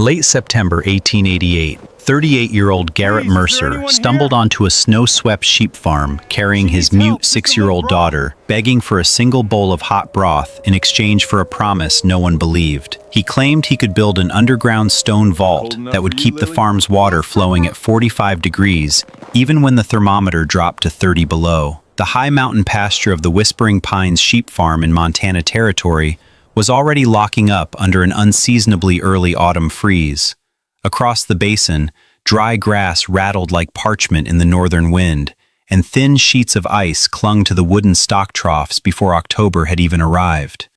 late September 1888, 38-year-old Garrett Mercer stumbled onto a snow-swept sheep farm carrying his mute 6-year-old daughter, begging for a single bowl of hot broth in exchange for a promise no one believed. He claimed he could build an underground stone vault that would keep the farm's water flowing at 45 degrees, even when the thermometer dropped to 30 below. The high mountain pasture of the Whispering Pines sheep farm in Montana Territory was already locking up under an unseasonably early autumn freeze. Across the basin, dry grass rattled like parchment in the northern wind, and thin sheets of ice clung to the wooden stock troughs before October had even arrived.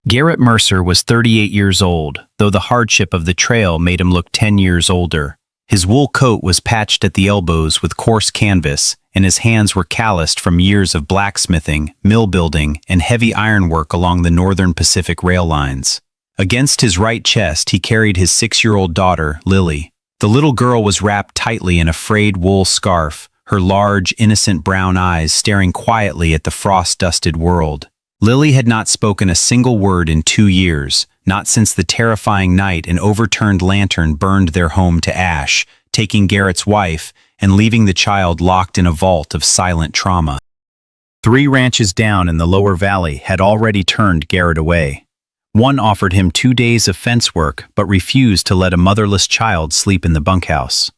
Garrett Mercer was 38 years old, though the hardship of the trail made him look 10 years older. His wool coat was patched at the elbows with coarse canvas, and his hands were calloused from years of blacksmithing, mill building, and heavy ironwork along the northern Pacific rail lines. Against his right chest he carried his 6-year-old daughter, Lily. The little girl was wrapped tightly in a frayed wool scarf, her large, innocent brown eyes staring quietly at the frost-dusted world. Lily had not spoken a single word in 2 years, not since the terrifying night an overturned lantern burned their home to ash, taking Garrett's wife and leaving the child locked in a vault of silent trauma. 3 ranches down in the lower valley had already turned Garrett away. One offered him 2 days of fence work but refused to let a motherless child sleep in the bunkhouse.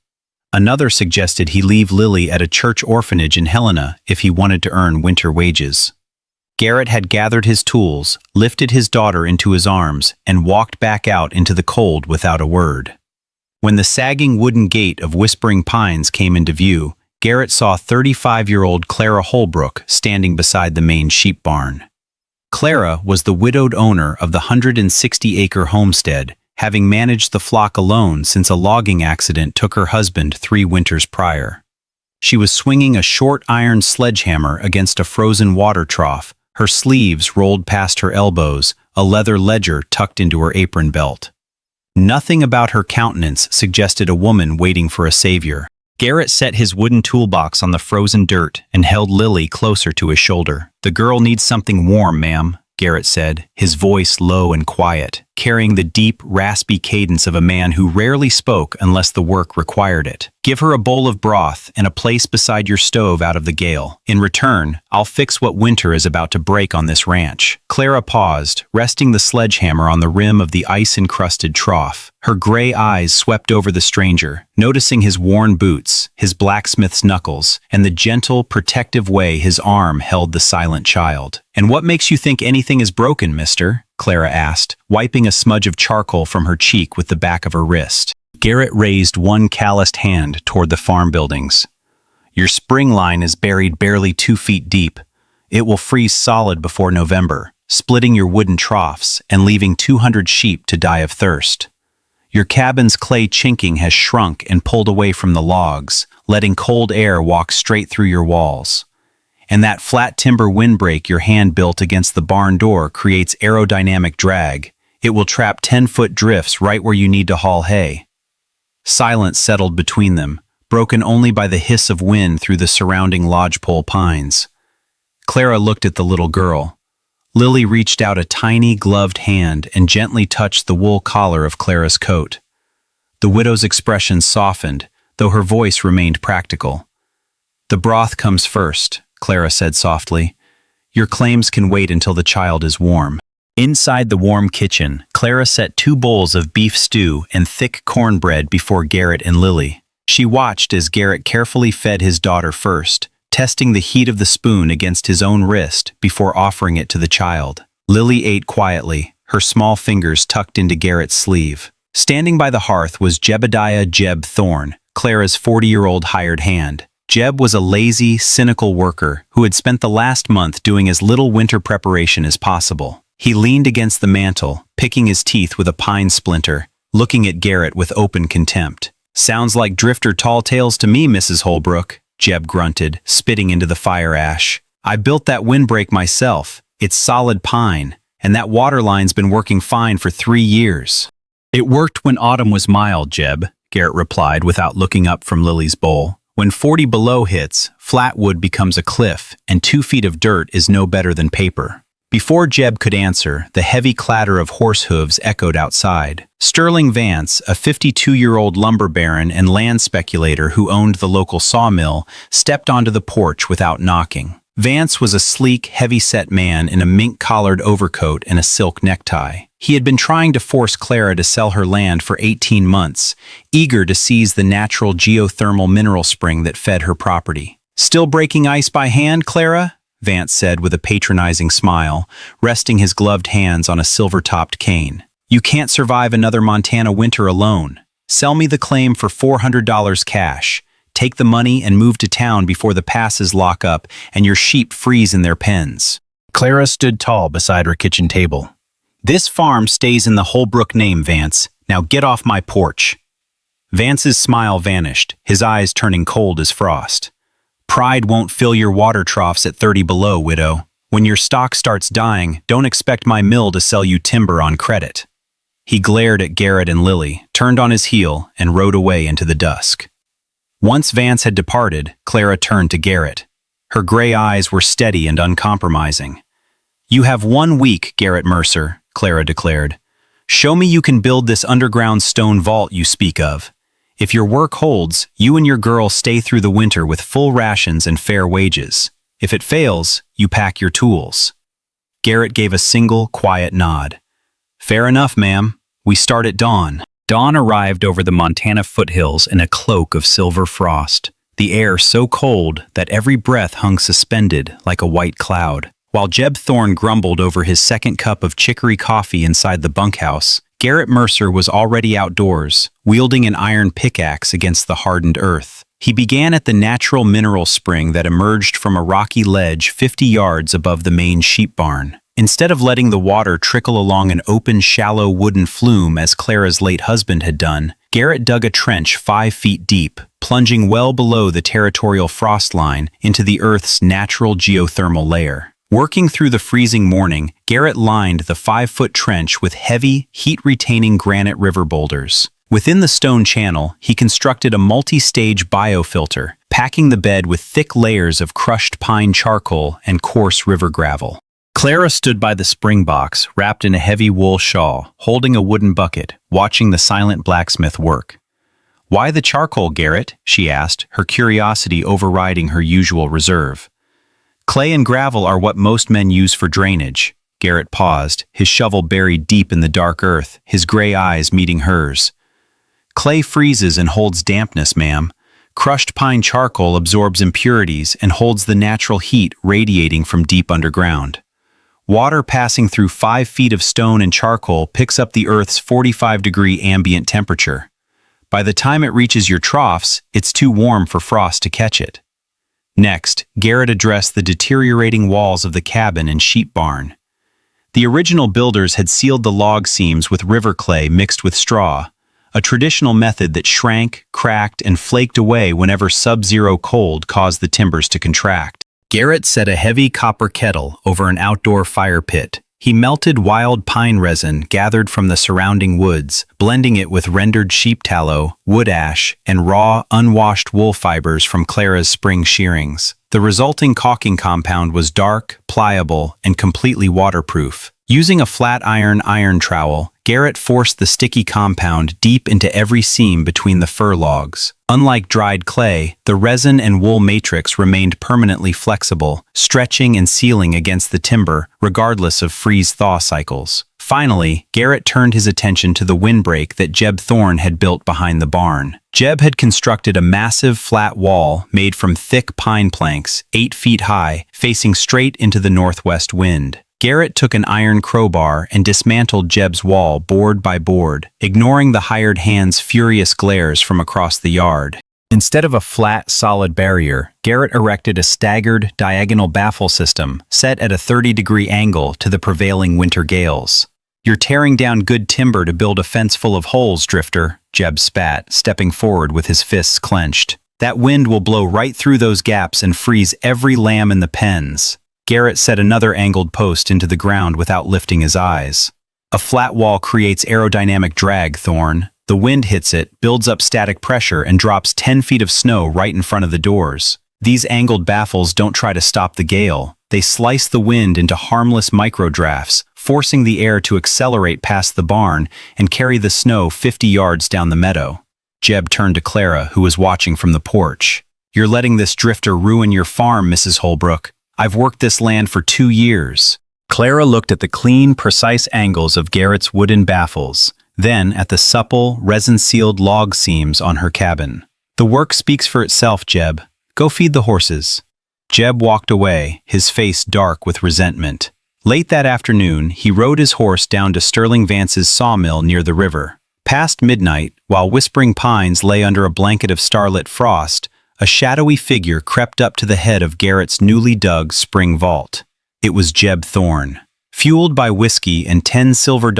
Another suggested he leave Lily at a church orphanage in Helena if he wanted to earn winter wages. Garrett had gathered his tools, lifted his daughter into his arms, and walked back out into the cold without a word. When the sagging wooden gate of Whispering Pines came into view, Garrett saw 35-year-old Clara Holbrook standing beside the main sheep barn. Clara was the widowed owner of the 160-acre homestead, having managed the flock alone since a logging accident took her husband 3 winters prior. She was swinging a short iron sledgehammer against a frozen water trough, her sleeves rolled past her elbows, a leather ledger tucked into her apron belt. Nothing about her countenance suggested a woman waiting for a savior. Garrett set his wooden toolbox on the frozen dirt and held Lily closer to his shoulder. "The girl needs something warm, ma'am," Garrett said, his voice low and quiet, carrying the deep, raspy cadence of a man who rarely spoke unless the work required it. "Give her a bowl of broth and a place beside your stove out of the gale. In return, I'll fix what winter is about to break on this ranch." Clara paused, resting the sledgehammer on the rim of the ice-encrusted trough. Her gray eyes swept over the stranger, noticing his worn boots, his blacksmith's knuckles, and the gentle, protective way his arm held the silent child. "And what makes you think anything is broken, mister?" Clara asked, wiping a smudge of charcoal from her cheek with the back of her wrist. Garrett raised one calloused hand toward the farm buildings. "Your spring line is buried barely 2 feet deep. It will freeze solid before November, splitting your wooden troughs and leaving 200 sheep to die of thirst. Your cabin's clay chinking has shrunk and pulled away from the logs, letting cold air walk straight through your walls. And that flat timber windbreak your hand built against the barn door creates aerodynamic drag. It will trap 10-foot drifts right where you need to haul hay." Silence settled between them, broken only by the hiss of wind through the surrounding lodgepole pines. Clara looked at the little girl. Lily reached out a tiny, gloved hand and gently touched the wool collar of Clara's coat. The widow's expression softened, though her voice remained practical. "The broth comes first," Clara said softly. "Your claims can wait until the child is warm." Inside the warm kitchen, Clara set 2 bowls of beef stew and thick cornbread before Garrett and Lily. She watched as Garrett carefully fed his daughter first, testing the heat of the spoon against his own wrist before offering it to the child. Lily ate quietly, her small fingers tucked into Garrett's sleeve. Standing by the hearth was Jebediah "Jeb" Thorne, Clara's 40-year-old hired hand. Jeb was a lazy, cynical worker who had spent the last month doing as little winter preparation as possible. He leaned against the mantel, picking his teeth with a pine splinter, looking at Garrett with open contempt. "Sounds like drifter tall tales to me, Mrs. Holbrook," Jeb grunted, spitting into the fire ash. "I built that windbreak myself. It's solid pine, and that water line's been working fine for 3 years." "It worked when autumn was mild, Jeb," Garrett replied without looking up from Lily's bowl. "When 40 below hits, flat wood becomes a cliff, and 2 feet of dirt is no better than paper." Before Jeb could answer, the heavy clatter of horse hooves echoed outside. Sterling Vance, a 52-year-old lumber baron and land speculator who owned the local sawmill, stepped onto the porch without knocking. Vance was a sleek, heavy-set man in a mink-collared overcoat and a silk necktie. He had been trying to force Clara to sell her land for 18 months, eager to seize the natural geothermal mineral spring that fed her property. "Still breaking ice by hand, Clara?" Vance said with a patronizing smile, resting his gloved hands on a silver-topped cane. "You can't survive another Montana winter alone. Sell me the claim for $400 cash. Take the money and move to town before the passes lock up and your sheep freeze in their pens." Clara stood tall beside her kitchen table. "This farm stays in the Holbrook name, Vance. Now get off my porch." Vance's smile vanished, his eyes turning cold as frost. "Pride won't fill your water troughs at 30 below, widow. When your stock starts dying, don't expect my mill to sell you timber on credit." He glared at Garrett and Lily, turned on his heel, and rode away into the dusk. Once Vance had departed, Clara turned to Garrett. Her gray eyes were steady and uncompromising. "You have 1 week, Garrett Mercer," Clara declared. "Show me you can build this underground stone vault you speak of. If your work holds, you and your girl stay through the winter with full rations and fair wages. If it fails, you pack your tools." Garrett gave a single, quiet nod. "Fair enough, ma'am. We start at dawn." Dawn arrived over the Montana foothills in a cloak of silver frost, the air so cold that every breath hung suspended like a white cloud. While Jeb Thorne grumbled over his second cup of chicory coffee inside the bunkhouse, Garrett Mercer was already outdoors, wielding an iron pickaxe against the hardened earth. He began at the natural mineral spring that emerged from a rocky ledge 50 yards above the main sheep barn. Instead of letting the water trickle along an open, shallow wooden flume as Clara's late husband had done, Garrett dug a trench 5 feet deep, plunging well below the territorial frost line into the Earth's natural geothermal layer. Working through the freezing morning, Garrett lined the 5-foot trench with heavy, heat-retaining granite river boulders. Within the stone channel, he constructed a multi-stage biofilter, packing the bed with thick layers of crushed pine charcoal and coarse river gravel. Clara stood by the spring box, wrapped in a heavy wool shawl, holding a wooden bucket, watching the silent blacksmith work. "Why the charcoal, Garrett?" she asked, her curiosity overriding her usual reserve. "Clay and gravel are what most men use for drainage." Garrett paused, his shovel buried deep in the dark earth, his gray eyes meeting hers. "Clay freezes and holds dampness, ma'am. Crushed pine charcoal absorbs impurities and holds the natural heat radiating from deep underground. Water passing through 5 feet of stone and charcoal picks up the Earth's 45-degree ambient temperature. By the time it reaches your troughs, it's too warm for frost to catch it." Next, Garrett addressed the deteriorating walls of the cabin and sheep barn. The original builders had sealed the log seams with river clay mixed with straw, a traditional method that shrank, cracked, and flaked away whenever sub-zero cold caused the timbers to contract. Garrett set a heavy copper kettle over an outdoor fire pit. He melted wild pine resin gathered from the surrounding woods, blending it with rendered sheep tallow, wood ash, and raw, unwashed wool fibers from Clara's spring shearings. The resulting caulking compound was dark, pliable, and completely waterproof. Using a flat iron trowel, Garrett forced the sticky compound deep into every seam between the fir logs. Unlike dried clay, the resin and wool matrix remained permanently flexible, stretching and sealing against the timber, regardless of freeze-thaw cycles. Finally, Garrett turned his attention to the windbreak that Jeb Thorne had built behind the barn. Jeb had constructed a massive flat wall made from thick pine planks, 8 feet high, facing straight into the northwest wind. Garrett took an iron crowbar and dismantled Jeb's wall board by board, ignoring the hired hand's furious glares from across the yard. Instead of a flat, solid barrier, Garrett erected a staggered, diagonal baffle system set at a 30-degree angle to the prevailing winter gales. "You're tearing down good timber to build a fence full of holes, Drifter," Jeb spat, stepping forward with his fists clenched. "That wind will blow right through those gaps and freeze every lamb in the pens." Garrett set another angled post into the ground without lifting his eyes. "A flat wall creates aerodynamic drag, Thorne. The wind hits it, builds up static pressure, and drops 10 feet of snow right in front of the doors. These angled baffles don't try to stop the gale. They slice the wind into harmless microdrafts, forcing the air to accelerate past the barn and carry the snow 50 yards down the meadow. Jeb turned to Clara, who was watching from the porch. "You're letting this drifter ruin your farm, Mrs. Holbrook. I've worked this land for 2 years." Clara looked at the clean, precise angles of Garrett's wooden baffles, then at the supple, resin-sealed log seams on her cabin. "The work speaks for itself, Jeb. Go feed the horses." Jeb walked away, his face dark with resentment. Late that afternoon, he rode his horse down to Sterling Vance's sawmill near the river. Past midnight, while Whispering Pines lay under a blanket of starlit frost, a shadowy figure crept up to the head of Garrett's newly dug spring vault. It was Jeb Thorne. Fueled by whiskey and $10 silver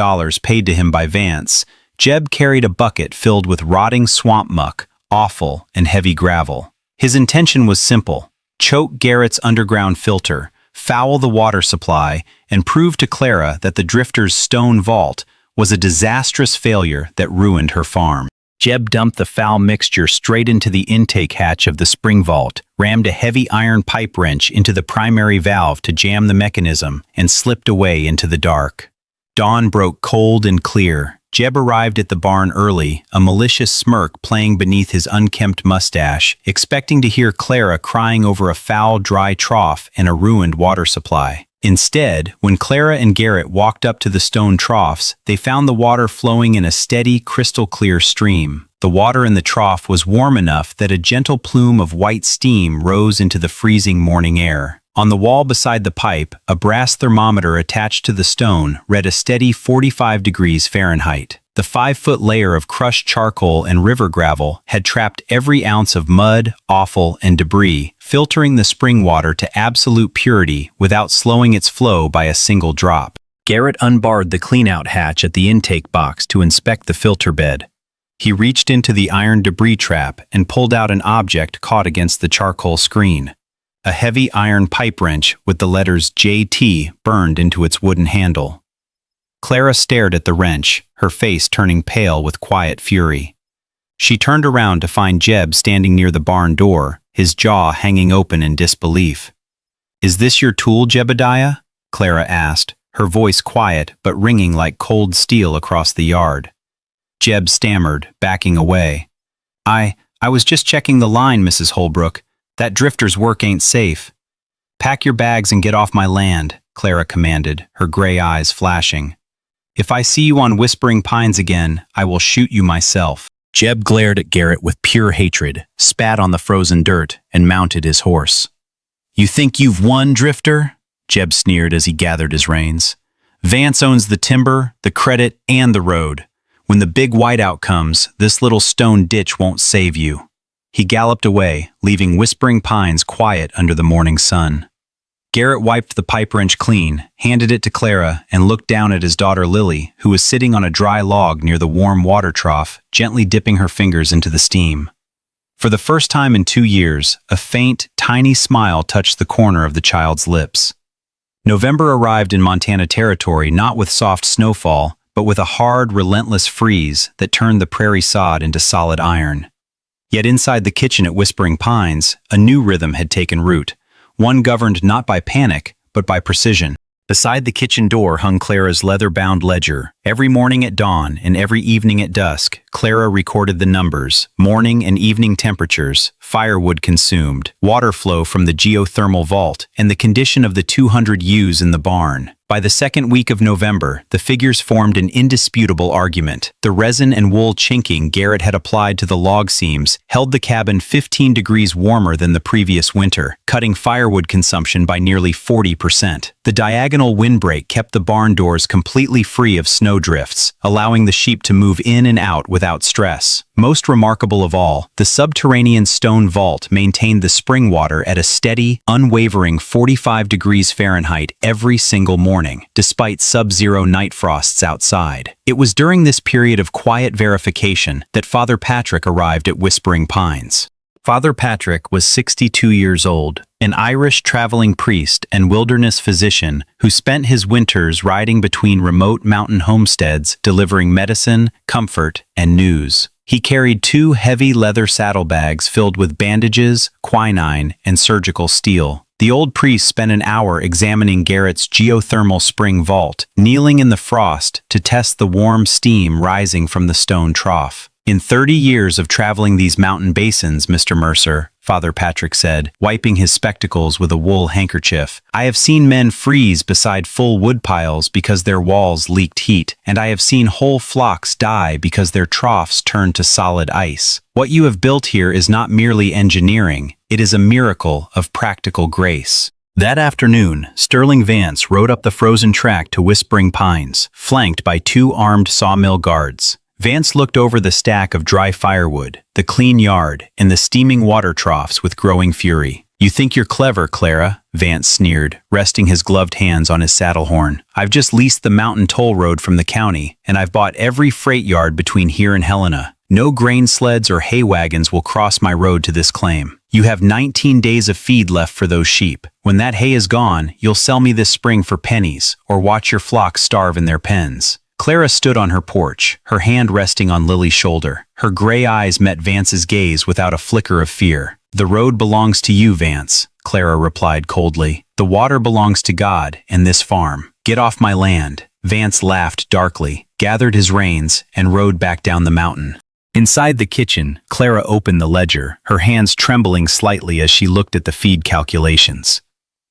paid to him by Vance, Jeb carried a bucket filled with rotting swamp muck, offal, and heavy gravel. His intention was simple: choke Garrett's underground filter, foul the water supply, and prove to Clara that the drifter's stone vault was a disastrous failure that ruined her farm. Jeb dumped the foul mixture straight into the intake hatch of the spring vault, rammed a heavy iron pipe wrench into the primary valve to jam the mechanism, and slipped away into the dark. Dawn broke cold and clear. Jeb arrived at the barn early, a malicious smirk playing beneath his unkempt mustache, expecting to hear Clara crying over a foul, dry trough and a ruined water supply. Instead, when Clara and Garrett walked up to the stone troughs, they found the water flowing in a steady, crystal-clear stream. The water in the trough was warm enough that a gentle plume of white steam rose into the freezing morning air. On the wall beside the pipe, a brass thermometer attached to the stone read a steady 45 degrees Fahrenheit. The 5-foot layer of crushed charcoal and river gravel had trapped every ounce of mud, offal, and debris, filtering the spring water to absolute purity without slowing its flow by a single drop. Garrett unbarred the cleanout hatch at the intake box to inspect the filter bed. He reached into the iron debris trap and pulled out an object caught against the charcoal screen. A heavy iron pipe wrench with the letters JT burned into its wooden handle. Clara stared at the wrench, her face turning pale with quiet fury. She turned around to find Jeb standing near the barn door, his jaw hanging open in disbelief. "Is this your tool, Jebediah?" Clara asked, her voice quiet but ringing like cold steel across the yard. Jeb stammered, backing away. I was just checking the line, Mrs. Holbrook. That drifter's work ain't safe." "Pack your bags and get off my land," Clara commanded, her gray eyes flashing. "If I see you on Whispering Pines again, I will shoot you myself." Jeb glared at Garrett with pure hatred, spat on the frozen dirt, and mounted his horse. "You think you've won, drifter?" Jeb sneered as he gathered his reins. "Vance owns the timber, the credit, and the road. When the big whiteout comes, this little stone ditch won't save you." He galloped away, leaving Whispering Pines quiet under the morning sun. Garrett wiped the pipe wrench clean, handed it to Clara, and looked down at his daughter Lily, who was sitting on a dry log near the warm water trough, gently dipping her fingers into the steam. For the first time in 2 years, a faint, tiny smile touched the corner of the child's lips. November arrived in Montana territory not with soft snowfall, but with a hard, relentless freeze that turned the prairie sod into solid iron. Yet inside the kitchen at Whispering Pines, a new rhythm had taken root, one governed not by panic, but by precision. Beside the kitchen door hung Clara's leather-bound ledger. Every morning at dawn and every evening at dusk, Clara recorded the numbers, morning and evening temperatures, firewood consumed, water flow from the geothermal vault, and the condition of the 200 ewes in the barn. By the second week of November, the figures formed an indisputable argument. The resin and wool chinking Garrett had applied to the log seams held the cabin 15 degrees warmer than the previous winter, cutting firewood consumption by nearly 40%. The diagonal windbreak kept the barn doors completely free of snow drifts, allowing the sheep to move in and out without stress. Most remarkable of all, the subterranean stone vault maintained the spring water at a steady, unwavering 45 degrees Fahrenheit every single morning, despite sub-zero night frosts outside. It was during this period of quiet verification that Father Patrick arrived at Whispering Pines. Father Patrick was 62 years old, an Irish traveling priest and wilderness physician who spent his winters riding between remote mountain homesteads delivering medicine, comfort, and news. He carried 2 heavy leather saddlebags filled with bandages, quinine, and surgical steel. The old priest spent an hour examining Garrett's geothermal spring vault, kneeling in the frost to test the warm steam rising from the stone trough. "In 30 years of traveling these mountain basins, Mr. Mercer," Father Patrick said, wiping his spectacles with a wool handkerchief, "I have seen men freeze beside full wood piles because their walls leaked heat, and I have seen whole flocks die because their troughs turned to solid ice. What you have built here is not merely engineering, it is a miracle of practical grace." That afternoon, Sterling Vance rode up the frozen track to Whispering Pines, flanked by 2 armed sawmill guards. Vance looked over the stack of dry firewood, the clean yard, and the steaming water troughs with growing fury. "You think you're clever, Clara," Vance sneered, resting his gloved hands on his saddle horn. "I've just leased the mountain toll road from the county, and I've bought every freight yard between here and Helena. No grain sleds or hay wagons will cross my road to this claim. You have 19 days of feed left for those sheep. When that hay is gone, you'll sell me this spring for pennies, or watch your flock starve in their pens." Clara stood on her porch, her hand resting on Lily's shoulder. Her gray eyes met Vance's gaze without a flicker of fear. "The road belongs to you, Vance," Clara replied coldly. "The water belongs to God and this farm. Get off my land." Vance laughed darkly, gathered his reins, and rode back down the mountain. Inside the kitchen, Clara opened the ledger, her hands trembling slightly as she looked at the feed calculations.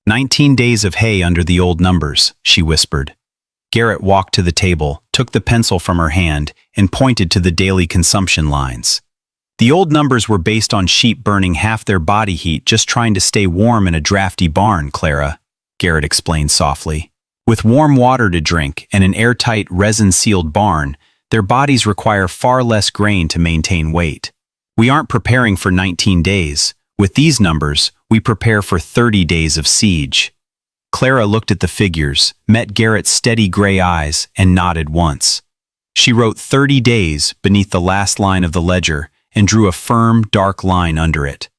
19 days of hay under the old numbers, she whispered. Garrett walked to the table, took the pencil from her hand, and pointed to the daily consumption lines. "The old numbers were based on sheep burning half their body heat just trying to stay warm in a drafty barn, Clara," Garrett explained softly. "With warm water to drink and an airtight, resin-sealed barn, their bodies require far less grain to maintain weight. We aren't preparing for 19 days. With these numbers, we prepare for 30 days of siege." Clara looked at the figures, met Garrett's steady gray eyes, and nodded once. She wrote 30 days beneath the last line of the ledger and drew a firm, dark line under it.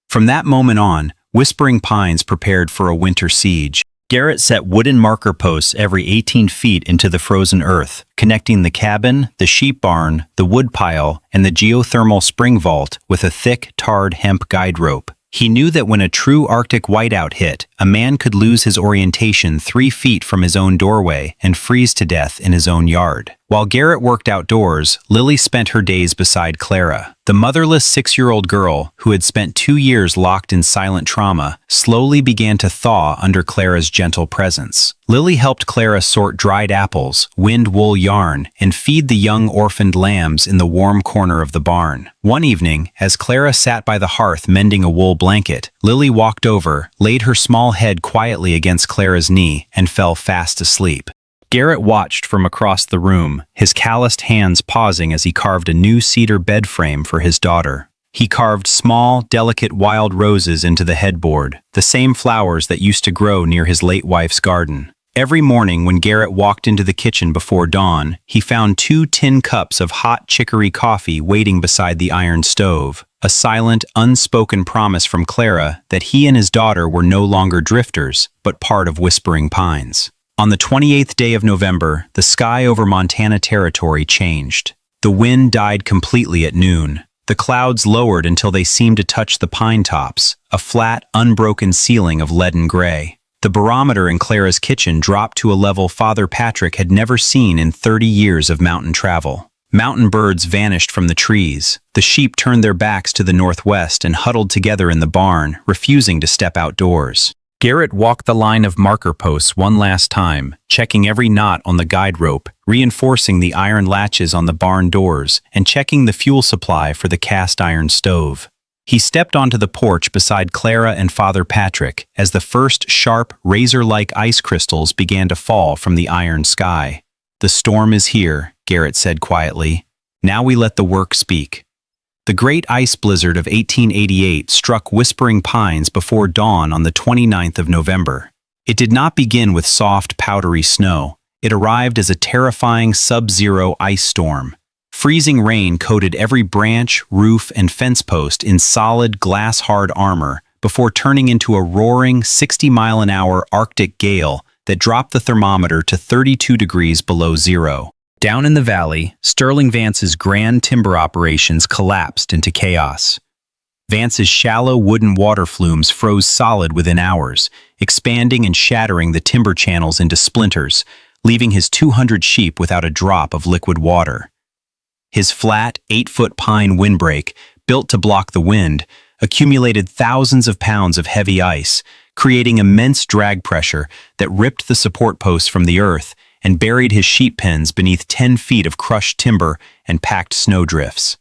From that moment on, Whispering Pines prepared for a winter siege. Garrett set wooden marker posts every 18 feet into the frozen earth, connecting the cabin, the sheep barn, the wood pile, and the geothermal spring vault with a thick, tarred hemp guide rope. He knew that when a true Arctic whiteout hit, a man could lose his orientation 3 feet from his own doorway and freeze to death in his own yard. While Garrett worked outdoors, Lily spent her days beside Clara. The motherless 6-year-old girl, who had spent 2 years locked in silent trauma, slowly began to thaw under Clara's gentle presence. Lily helped Clara sort dried apples, wind wool yarn, and feed the young orphaned lambs in the warm corner of the barn. One evening, as Clara sat by the hearth mending a wool blanket, Lily walked over, laid her small head quietly against Clara's knee, and fell fast asleep. Garrett watched from across the room, his calloused hands pausing as he carved a new cedar bed frame for his daughter. He carved small, delicate wild roses into the headboard, the same flowers that used to grow near his late wife's garden. Every morning when Garrett walked into the kitchen before dawn, he found 2 tin cups of hot chicory coffee waiting beside the iron stove, a silent, unspoken promise from Clara that he and his daughter were no longer drifters, but part of Whispering Pines. On the 28th day of November, the sky over Montana Territory changed. The wind died completely at noon. The clouds lowered until they seemed to touch the pine tops, a flat, unbroken ceiling of leaden gray. The barometer in Clara's kitchen dropped to a level Father Patrick had never seen in 30 years of mountain travel. Mountain birds vanished from the trees. The sheep turned their backs to the northwest and huddled together in the barn, refusing to step outdoors. Garrett walked the line of marker posts one last time, checking every knot on the guide rope, reinforcing the iron latches on the barn doors, and checking the fuel supply for the cast iron stove. He stepped onto the porch beside Clara and Father Patrick as the first sharp, razor-like ice crystals began to fall from the iron sky. "The storm is here," Garrett said quietly. "Now we let the work speak." The great ice blizzard of 1888 struck Whispering Pines before dawn on the 29th of November. It did not begin with soft, powdery snow. It arrived as a terrifying sub-zero ice storm. Freezing rain coated every branch, roof, and fence post in solid, glass-hard armor before turning into a roaring 60-mile-an-hour Arctic gale that dropped the thermometer to 32 degrees below zero. Down in the valley, Sterling Vance's grand timber operations collapsed into chaos. Vance's shallow wooden water flumes froze solid within hours, expanding and shattering the timber channels into splinters, leaving his 200 sheep without a drop of liquid water. His flat, 8-foot pine windbreak, built to block the wind, accumulated thousands of pounds of heavy ice, creating immense drag pressure that ripped the support posts from the earth and buried his sheep pens beneath 10 feet of crushed timber and packed snowdrifts.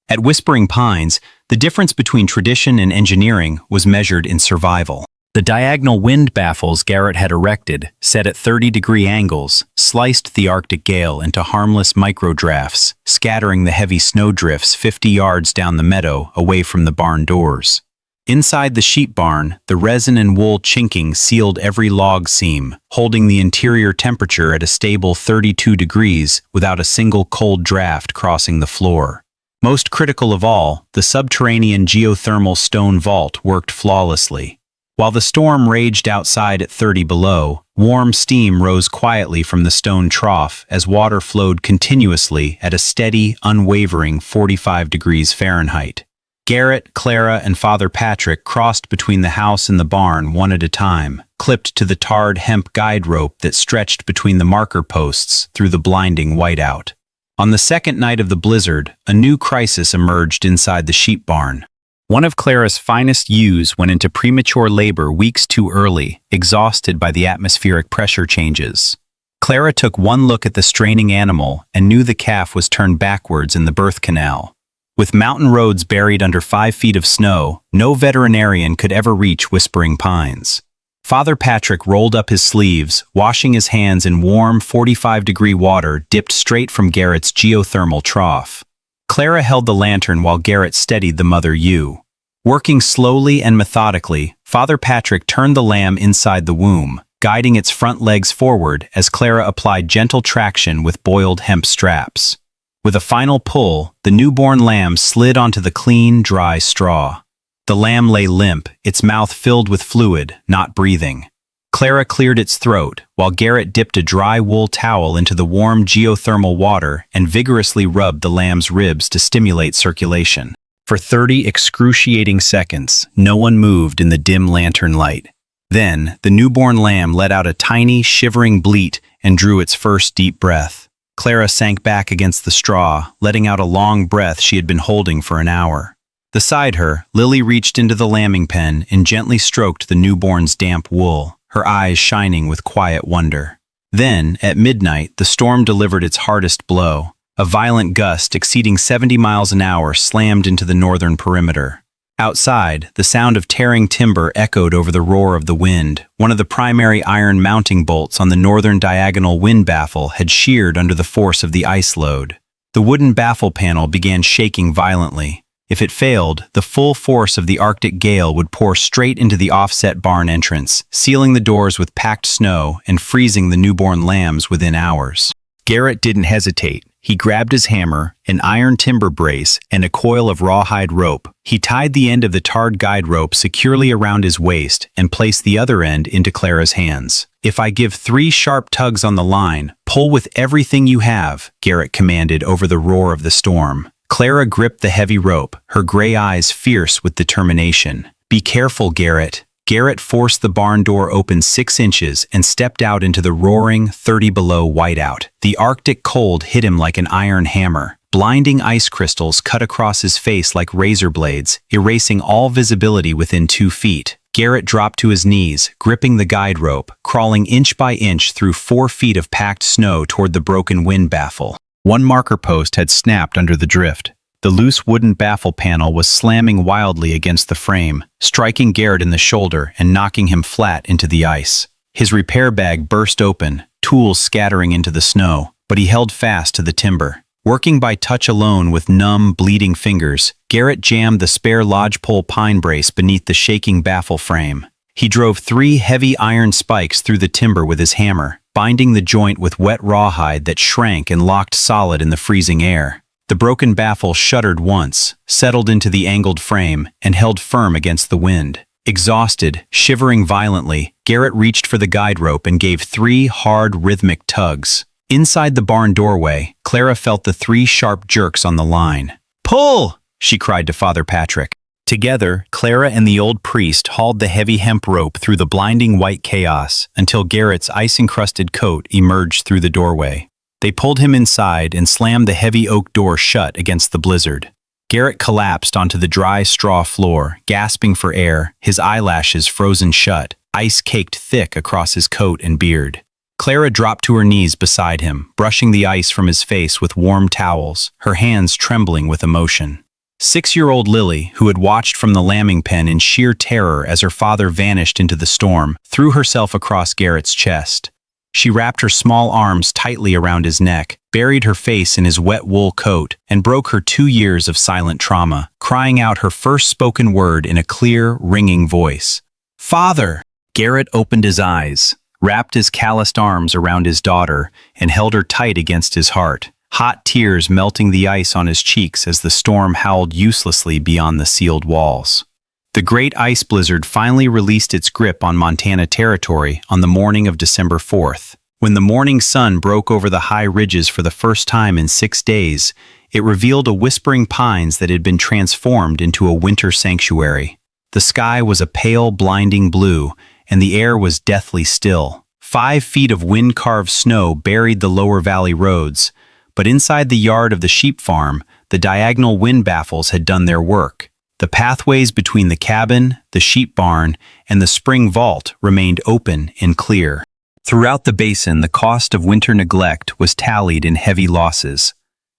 At Whispering Pines, the difference between tradition and engineering was measured in survival. The diagonal wind baffles Garrett had erected, set at 30-degree angles, sliced the Arctic gale into harmless microdrafts, scattering the heavy snowdrifts 50 yards down the meadow away from the barn doors. Inside the sheep barn, the resin and wool chinking sealed every log seam, holding the interior temperature at a stable 32 degrees without a single cold draft crossing the floor. Most critical of all, the subterranean geothermal stone vault worked flawlessly. While the storm raged outside at 30 below, warm steam rose quietly from the stone trough as water flowed continuously at a steady, unwavering 45 degrees Fahrenheit. Garrett, Clara, and Father Patrick crossed between the house and the barn one at a time, clipped to the tarred hemp guide rope that stretched between the marker posts through the blinding whiteout. On the second night of the blizzard, a new crisis emerged inside the sheep barn. One of Clara's finest ewes went into premature labor weeks too early, exhausted by the atmospheric pressure changes. Clara took one look at the straining animal and knew the calf was turned backwards in the birth canal. With mountain roads buried under 5 feet of snow, no veterinarian could ever reach Whispering Pines. Father Patrick rolled up his sleeves, washing his hands in warm 45-degree water dipped straight from Garrett's geothermal trough. Clara held the lantern while Garrett steadied the mother ewe. Working slowly and methodically, Father Patrick turned the lamb inside the womb, guiding its front legs forward as Clara applied gentle traction with boiled hemp straps. With a final pull, the newborn lamb slid onto the clean, dry straw. The lamb lay limp, its mouth filled with fluid, not breathing. Clara cleared its throat, while Garrett dipped a dry wool towel into the warm geothermal water and vigorously rubbed the lamb's ribs to stimulate circulation. For 30 excruciating seconds, no one moved in the dim lantern light. Then, the newborn lamb let out a tiny, shivering bleat and drew its first deep breath. Clara sank back against the straw, letting out a long breath she had been holding for an hour. Beside her, Lily reached into the lambing pen and gently stroked the newborn's damp wool, her eyes shining with quiet wonder. Then, at midnight, the storm delivered its hardest blow. A violent gust exceeding 70 miles an hour slammed into the northern perimeter. Outside, the sound of tearing timber echoed over the roar of the wind. One of the primary iron mounting bolts on the northern diagonal wind baffle had sheared under the force of the ice load. The wooden baffle panel began shaking violently. If it failed, the full force of the Arctic gale would pour straight into the offset barn entrance, sealing the doors with packed snow and freezing the newborn lambs within hours. Garrett didn't hesitate. He grabbed his hammer, an iron timber brace, and a coil of rawhide rope. He tied the end of the tarred guide rope securely around his waist and placed the other end into Clara's hands. "If I give 3 sharp tugs on the line, pull with everything you have," Garrett commanded over the roar of the storm. Clara gripped the heavy rope, her gray eyes fierce with determination. "Be careful, Garrett." Garrett forced the barn door open 6 inches and stepped out into the roaring 30 below whiteout. The Arctic cold hit him like an iron hammer. Blinding ice crystals cut across his face like razor blades, erasing all visibility within 2 feet. Garrett dropped to his knees, gripping the guide rope, crawling inch by inch through 4 feet of packed snow toward the broken wind baffle. One marker post had snapped under the drift. The loose wooden baffle panel was slamming wildly against the frame, striking Garrett in the shoulder and knocking him flat into the ice. His repair bag burst open, tools scattering into the snow, but he held fast to the timber. Working by touch alone with numb, bleeding fingers, Garrett jammed the spare lodgepole pine brace beneath the shaking baffle frame. He drove 3 heavy iron spikes through the timber with his hammer, binding the joint with wet rawhide that shrank and locked solid in the freezing air. The broken baffle shuddered once, settled into the angled frame, and held firm against the wind. Exhausted, shivering violently, Garrett reached for the guide rope and gave 3 hard, rhythmic tugs. Inside the barn doorway, Clara felt the 3 sharp jerks on the line. "Pull!" she cried to Father Patrick. Together, Clara and the old priest hauled the heavy hemp rope through the blinding white chaos until Garrett's ice-encrusted coat emerged through the doorway. They pulled him inside and slammed the heavy oak door shut against the blizzard. Garrett collapsed onto the dry straw floor, gasping for air, his eyelashes frozen shut, ice caked thick across his coat and beard. Clara dropped to her knees beside him, brushing the ice from his face with warm towels, her hands trembling with emotion. 6-year-old Lily, who had watched from the lambing pen in sheer terror as her father vanished into the storm, threw herself across Garrett's chest. She wrapped her small arms tightly around his neck, buried her face in his wet wool coat, and broke her 2 years of silent trauma, crying out her first spoken word in a clear, ringing voice. "Father!" Garrett opened his eyes, wrapped his calloused arms around his daughter, and held her tight against his heart, hot tears melting the ice on his cheeks as the storm howled uselessly beyond the sealed walls. The great ice blizzard finally released its grip on Montana territory on the morning of December 4th. When the morning sun broke over the high ridges for the first time in 6 days, it revealed a whispering pines that had been transformed into a winter sanctuary. The sky was a pale, blinding blue, and the air was deathly still. 5 feet of wind-carved snow buried the lower valley roads, but inside the yard of the sheep farm, the diagonal wind baffles had done their work. The pathways between the cabin, the sheep barn, and the spring vault remained open and clear. Throughout the basin, the cost of winter neglect was tallied in heavy losses.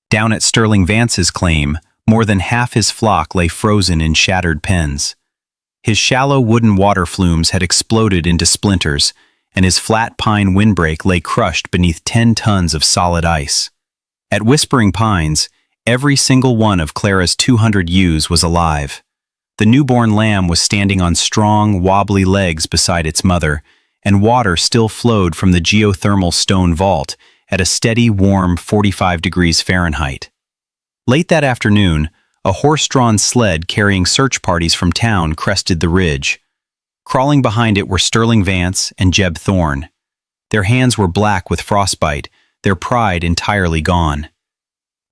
Down at Sterling Vance's claim, more than half his flock lay frozen in shattered pens. His shallow wooden water flumes had exploded into splinters, and his flat pine windbreak lay crushed beneath 10 tons of solid ice. At Whispering Pines, every single one of Clara's 200 ewes was alive. The newborn lamb was standing on strong, wobbly legs beside its mother, and water still flowed from the geothermal stone vault at a steady, warm 45 degrees Fahrenheit. Late that afternoon, a horse-drawn sled carrying search parties from town crested the ridge. Crawling behind it were Sterling Vance and Jeb Thorne. Their hands were black with frostbite, their pride entirely gone.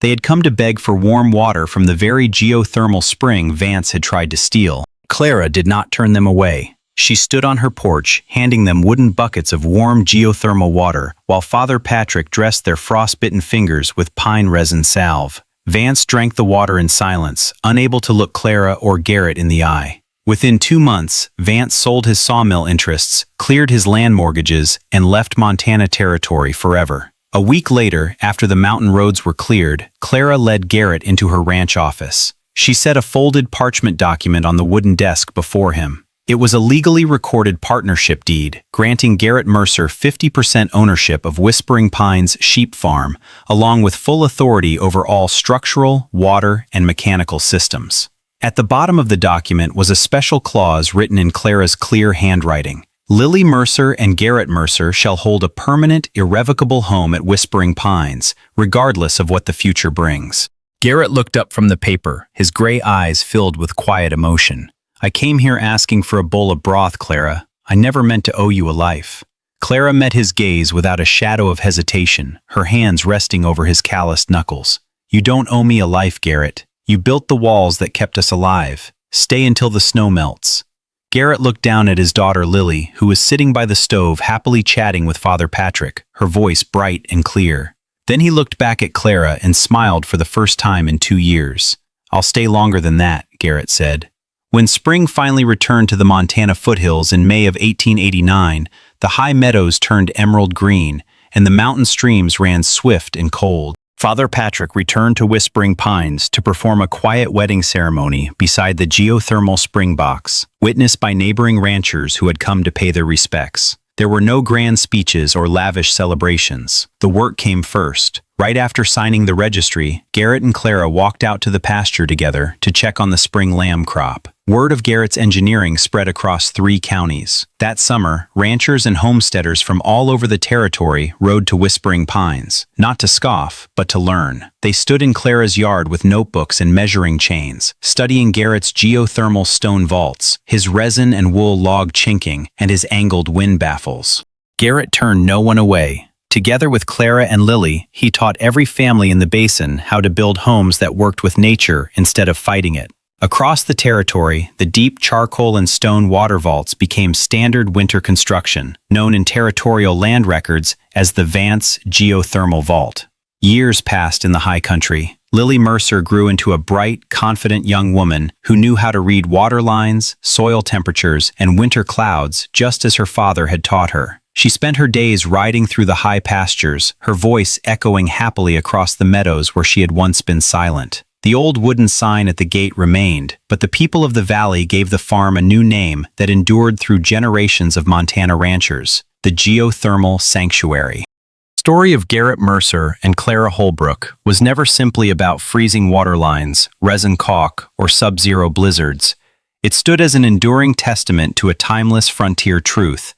They had come to beg for warm water from the very geothermal spring Vance had tried to steal. Clara did not turn them away. She stood on her porch, handing them wooden buckets of warm geothermal water, while Father Patrick dressed their frostbitten fingers with pine resin salve. Vance drank the water in silence, unable to look Clara or Garrett in the eye. Within 2 months, Vance sold his sawmill interests, cleared his land mortgages, and left Montana territory forever. A week later, after the mountain roads were cleared, Clara led Garrett into her ranch office. She set a folded parchment document on the wooden desk before him. It was a legally recorded partnership deed, granting Garrett Mercer 50% ownership of Whispering Pines Sheep Farm, along with full authority over all structural, water, and mechanical systems. At the bottom of the document was a special clause written in Clara's clear handwriting. Lily Mercer and Garrett Mercer shall hold a permanent, irrevocable home at Whispering Pines, regardless of what the future brings. Garrett looked up from the paper, his gray eyes filled with quiet emotion. "I came here asking for a bowl of broth, Clara. I never meant to owe you a life." Clara met his gaze without a shadow of hesitation, her hands resting over his calloused knuckles. "You don't owe me a life, Garrett. You built the walls that kept us alive. Stay until the snow melts." Garrett looked down at his daughter Lily, who was sitting by the stove happily chatting with Father Patrick, her voice bright and clear. Then he looked back at Clara and smiled for the first time in 2 years. "I'll stay longer than that," Garrett said. When spring finally returned to the Montana foothills in May of 1889, the high meadows turned emerald green, and the mountain streams ran swift and cold. Father Patrick returned to Whispering Pines to perform a quiet wedding ceremony beside the geothermal spring box, witnessed by neighboring ranchers who had come to pay their respects. There were no grand speeches or lavish celebrations. The work came first. Right after signing the registry, Garrett and Clara walked out to the pasture together to check on the spring lamb crop. Word of Garrett's engineering spread across 3 counties. That summer, ranchers and homesteaders from all over the territory rode to Whispering Pines, not to scoff, but to learn. They stood in Clara's yard with notebooks and measuring chains, studying Garrett's geothermal stone vaults, his resin and wool log chinking, and his angled wind baffles. Garrett turned no one away. Together with Clara and Lily, he taught every family in the basin how to build homes that worked with nature instead of fighting it. Across the territory, the deep charcoal and stone water vaults became standard winter construction, known in territorial land records as the Vance Geothermal Vault. Years passed in the high country. Lily Mercer grew into a bright, confident young woman who knew how to read water lines, soil temperatures, and winter clouds just as her father had taught her. She spent her days riding through the high pastures, her voice echoing happily across the meadows where she had once been silent. The old wooden sign at the gate remained, but the people of the valley gave the farm a new name that endured through generations of Montana ranchers, the Geothermal Sanctuary. The story of Garrett Mercer and Clara Holbrook was never simply about freezing water lines, resin caulk, or sub-zero blizzards. It stood as an enduring testament to a timeless frontier truth,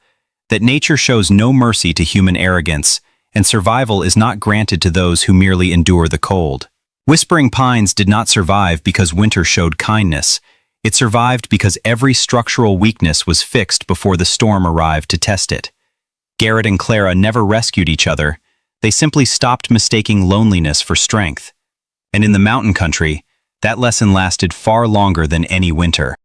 that nature shows no mercy to human arrogance, and survival is not granted to those who merely endure the cold. Whispering Pines did not survive because winter showed kindness. It survived because every structural weakness was fixed before the storm arrived to test it. Garrett and Clara never rescued each other. They simply stopped mistaking loneliness for strength. And in the mountain country, that lesson lasted far longer than any winter.